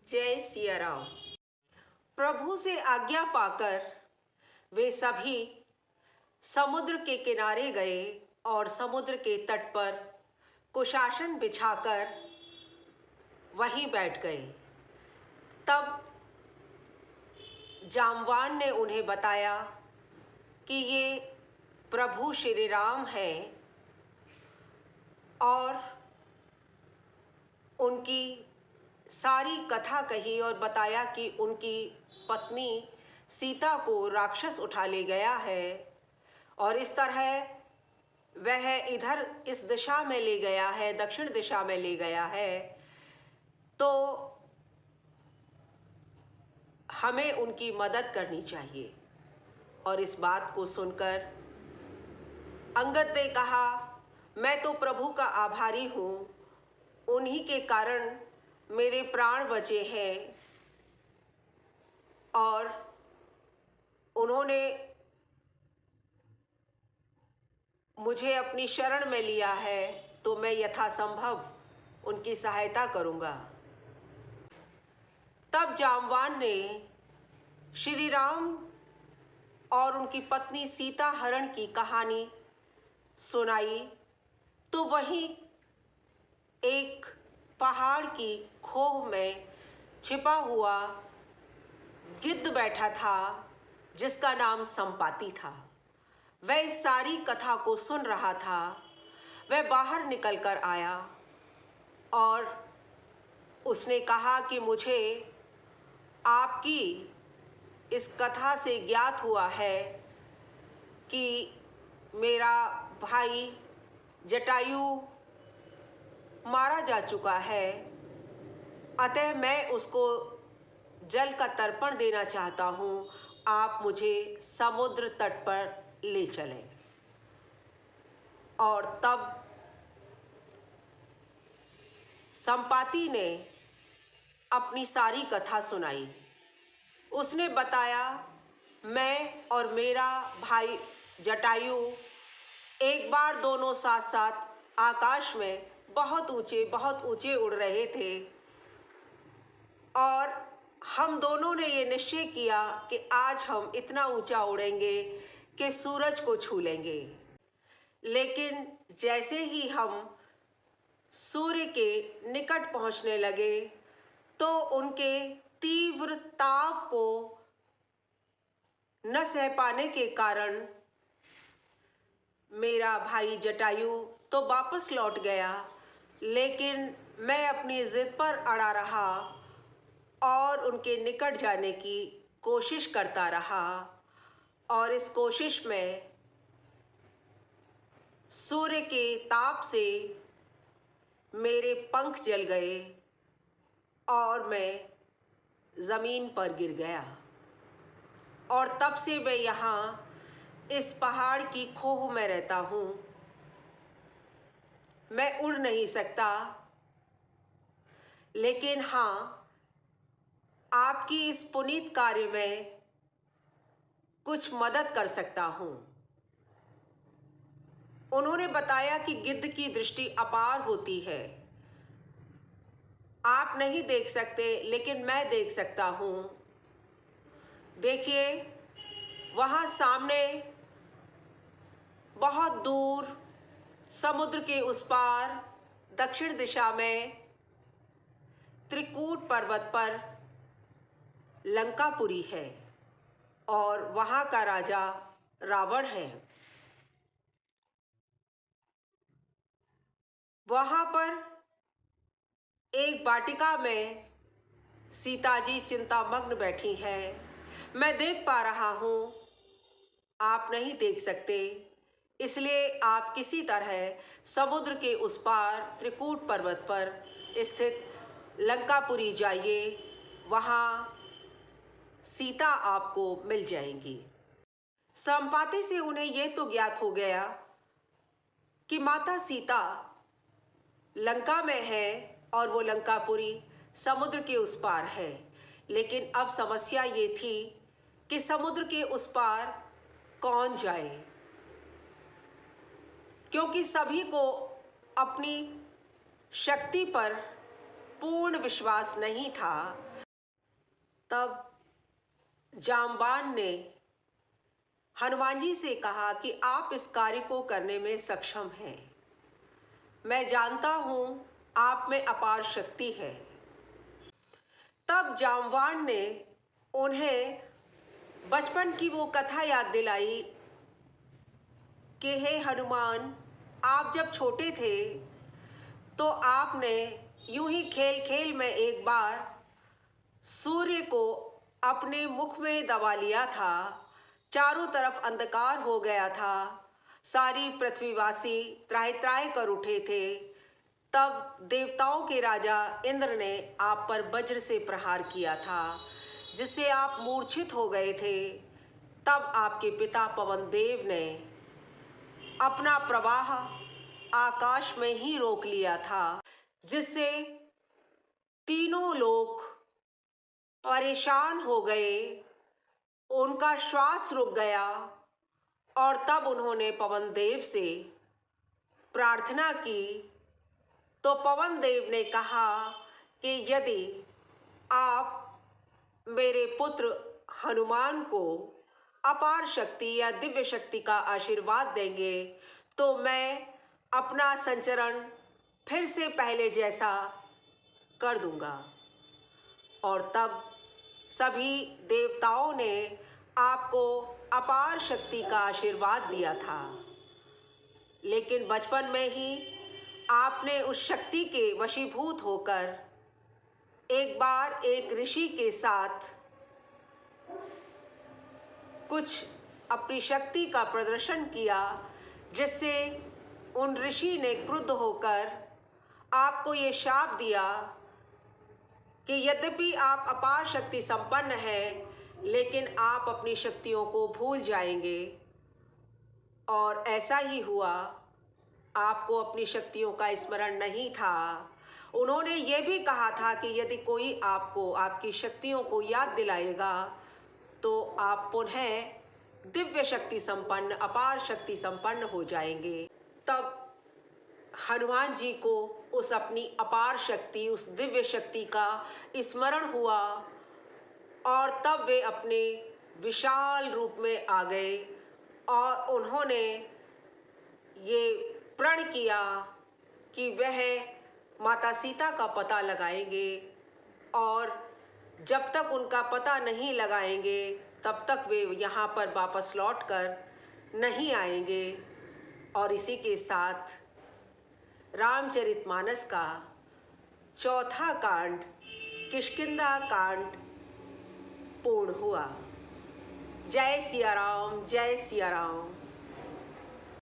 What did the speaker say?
जय सिया राम। प्रभु से आज्ञा पाकर वे सभी समुद्र के किनारे गए और समुद्र के तट पर कुशासन बिछाकर वहीं बैठ गए। तब जामवान ने उन्हें बताया कि ये प्रभु श्री राम हैं और उनकी सारी कथा कही और बताया कि उनकी पत्नी सीता को राक्षस उठा ले गया है और इस तरह वह इधर इस दिशा में ले गया है, दक्षिण दिशा में ले गया है, तो हमें उनकी मदद करनी चाहिए। और इस बात को सुनकर अंगद ने कहा, मैं तो प्रभु का आभारी हूँ, उन्हीं के कारण मेरे प्राण बचे हैं और उन्होंने मुझे अपनी शरण में लिया है, तो मैं यथासंभव उनकी सहायता करूँगा। तब जामवान ने श्री राम और उनकी पत्नी सीता हरण की कहानी सुनाई। तो वहीं एक पहाड़ की खोह में छिपा हुआ गिद्ध बैठा था जिसका नाम संपाति था। वह इस सारी कथा को सुन रहा था। वह बाहर निकल कर आया और उसने कहा कि मुझे आपकी इस कथा से ज्ञात हुआ है कि मेरा भाई जटायु मारा जा चुका है, अतः मैं उसको जल का तर्पण देना चाहता हूँ। आप मुझे समुद्र तट पर ले चलें। और तब संपाति ने अपनी सारी कथा सुनाई। उसने बताया, मैं और मेरा भाई जटायु एक बार दोनों साथ साथ आकाश में बहुत ऊंचे उड़ रहे थे और हम दोनों ने ये निश्चय किया कि आज हम इतना ऊंचा उड़ेंगे कि सूरज को छू लेंगे। लेकिन जैसे ही हम सूर्य के निकट पहुंचने लगे तो उनके तीव्र ताप को न सह पाने के कारण मेरा भाई जटायु तो वापस लौट गया, लेकिन मैं अपनी जिद पर अड़ा रहा और उनके निकट जाने की कोशिश करता रहा। और इस कोशिश में सूर्य के ताप से मेरे पंख जल गए और मैं ज़मीन पर गिर गया। और तब से मैं यहाँ इस पहाड़ की खोह में रहता हूँ। मैं उड़ नहीं सकता, लेकिन हाँ, आपकी इस पुनीत कार्य में कुछ मदद कर सकता हूँ। उन्होंने बताया कि गिद्ध की दृष्टि अपार होती है। आप नहीं देख सकते, लेकिन मैं देख सकता हूँ। देखिए, वहाँ सामने बहुत दूर समुद्र के उस पार दक्षिण दिशा में त्रिकूट पर्वत पर लंकापुरी है और वहाँ का राजा रावण है। वहाँ पर एक वाटिका में सीता जी चिंतामग्न बैठी हैं। मैं देख पा रहा हूँ, आप नहीं देख सकते, इसलिए आप किसी तरह समुद्र के उस पार त्रिकूट पर्वत पर स्थित लंकापुरी जाइए। वहाँ सीता आपको मिल जाएंगी। संपाति से उन्हें यह तो ज्ञात हो गया कि माता सीता लंका में है और वो लंकापुरी समुद्र के उस पार है। लेकिन अब समस्या ये थी कि समुद्र के उस पार कौन जाए, क्योंकि सभी को अपनी शक्ति पर पूर्ण विश्वास नहीं था। तब जामवान ने हनुमान जी से कहा कि आप इस कार्य को करने में सक्षम हैं। मैं जानता हूँ आप में अपार शक्ति है। तब जामवान ने उन्हें बचपन की वो कथा याद दिलाई कि हे हनुमान, आप जब छोटे थे तो आपने यूं ही खेल खेल में एक बार सूर्य को अपने मुख में दबा लिया था। चारों तरफ अंधकार हो गया था। सारी पृथ्वीवासी त्राहि त्राहि कर उठे थे। तब देवताओं के राजा इंद्र ने आप पर वज्र से प्रहार किया था, जिससे आप मूर्छित हो गए थे। तब आपके पिता पवन देव ने अपना प्रवाह आकाश में ही रोक लिया था, जिससे तीनों लोग परेशान हो गए। उनका श्वास रुक गया और तब उन्होंने पवन देव से प्रार्थना की। तो पवन देव ने कहा कि यदि आप मेरे पुत्र हनुमान को अपार शक्ति या दिव्य शक्ति का आशीर्वाद देंगे तो मैं अपना संचरण फिर से पहले जैसा कर दूंगा। और तब सभी देवताओं ने आपको अपार शक्ति का आशीर्वाद दिया था, लेकिन बचपन में ही आपने उस शक्ति के वशीभूत होकर एक बार एक ऋषि के साथ कुछ अपनी शक्ति का प्रदर्शन किया, जिससे उन ऋषि ने क्रुद्ध होकर आपको ये शाप दिया कि यद्यपि आप अपार शक्ति संपन्न हैं, लेकिन आप अपनी शक्तियों को भूल जाएंगे। और ऐसा ही हुआ। आपको अपनी शक्तियों का स्मरण नहीं था। उन्होंने ये भी कहा था कि यदि कोई आपको आपकी शक्तियों को याद दिलाएगा तो आप पुनः दिव्य शक्ति संपन्न, अपार शक्ति संपन्न हो जाएंगे। तब हनुमान जी को उस अपनी अपार शक्ति, उस दिव्य शक्ति का स्मरण हुआ और तब वे अपने विशाल रूप में आ गए और उन्होंने ये प्रण किया कि वह माता सीता का पता लगाएंगे और जब तक उनका पता नहीं लगाएंगे तब तक वे यहाँ पर वापस लौटकर नहीं आएंगे। और इसी के साथ रामचरितमानस का चौथा कांड, किष्किंधा कांड, पूर्ण हुआ। जय सिया राम, जय सिया राम।